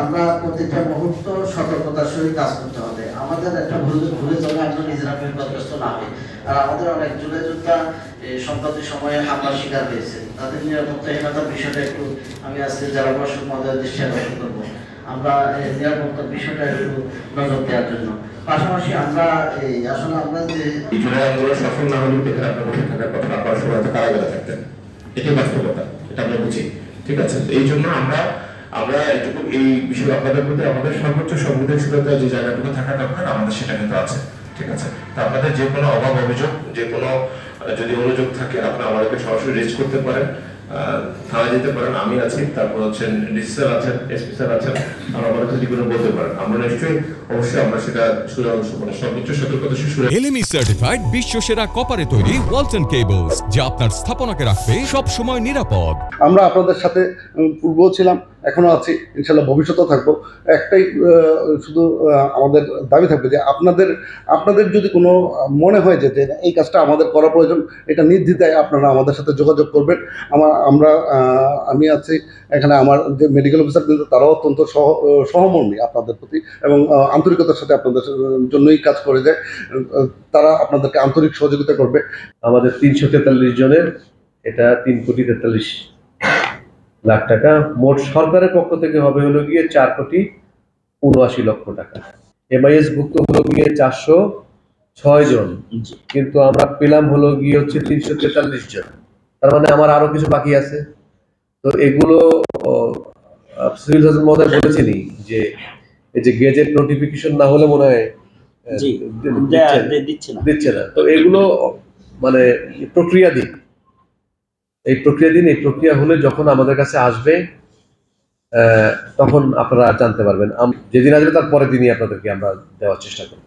আমরা প্রতিটা মুহূর্ত সতর্কতার সহিত কাজ করতে হবে। আমাদের একটা ভুলে যাবে আমরা নিজেরা বিপদগ্রস্ত না হই। আর আমাদের অনেক জুলে যোদ্ধা সম্প্রতি সময়ে হামলার শিকার হয়েছে, তাদের নিরাপত্তাহীনতার বিষয়টা একটু আমি আজকে জেলা প্রশাসক মহোদয়ের দৃষ্টি আকর্ষণ করবো। আমরা নিরাপত্তার বিষয়টা একটু নজর দেওয়ার জন্য, পাশাপাশি আমরা আসলে আমরা যে সফল না হলে এখানে আপনার বসে থাকার কথা, আপনার সময় কারাগারে থাকতেন, এটাই বাস্তবতা, এটা আমরা বুঝি। ঠিক আছে, এই জন্য আমরা এইটুকু এই বিষয়ে আপনাদের প্রতি আমাদের সর্বোচ্চ সংবেদনশীলতা যে জায়গাটুকু থাকা দরকার আমাদের সেটা কিন্তু আছে। ঠিক আছে, তো আপনাদের যে কোনো অভাব অভিযোগ, যে কোনো যদি অনুযোগ থাকে আপনারা আমাদেরকে সরাসরি রেজ করতে পারেন, থানায় যেতে পারেন, আমি আছি, তারপর হচ্ছেন ডিসি স্যার আছেন, এসপি স্যার আছেন, আমাদের যদি কোনো বলতে পারেন, আমরা নিশ্চয়ই অবশ্যই আমরা সেটা সর্বোচ্চ সতর্কতা শিশুরা এলএমই সার্টিফাইড বিশ্ব সেরা কপারে তৈরি ওয়ালটন কেবলস, যা আপনার স্থাপনাকে রাখবে সব সময় নিরাপদ। আমরা আপনাদের সাথে পূর্বও ছিলাম, এখনো আছি, ইনশাল্লাহ ভবিষ্যতেও থাকবো। একটাই শুধু আমাদের দাবি থাকবে যে আপনাদের যদি কোনো মনে হয় যে এই কাজটা আমাদের করা প্রয়োজন, এটা নির্দ্বিধায় আপনারা আমাদের সাথে যোগাযোগ করবেন। আমি আছি এখানে, আমার যে মেডিকেল অফিসার কিন্তু তারাও অত্যন্ত সহমর্মী আপনাদের প্রতি এবং আন্তরিকতার সাথে আপনাদের জন্যই কাজ করে যায়। তারা আপনাদেরকে আন্তরিক সহযোগিতা করবে। আমাদের 343 জনের, এটা 3,43,00,000 টাকা মোট সরকারের পক্ষ থেকে হবে হলো গিয়ে 4,79,00,000 টাকা। MIS ভুক্ত হলো গিয়ে 406 জন, কিন্তু আমরা পেলাম হলো গিয়ে হচ্ছে 343 জন। তার মানে আমার আরো কিছু বাকি আছে। তো এগুলো সিভিল সার্জন মহোদয় বলেছেনই যে এই যে গেজেট নোটিফিকেশন না হলে মনে হয় দিচ্ছে না। তো এগুলো মানে প্রক্রিয়াধীন, এই প্রক্রিয়া হলে যখন আমাদের কাছে আসবে তখন আপনারা জানতে পারবেন। যেদিন আসবে তার পরের দিনই আপনাদেরকে আমরা দেওয়ার চেষ্টা করব।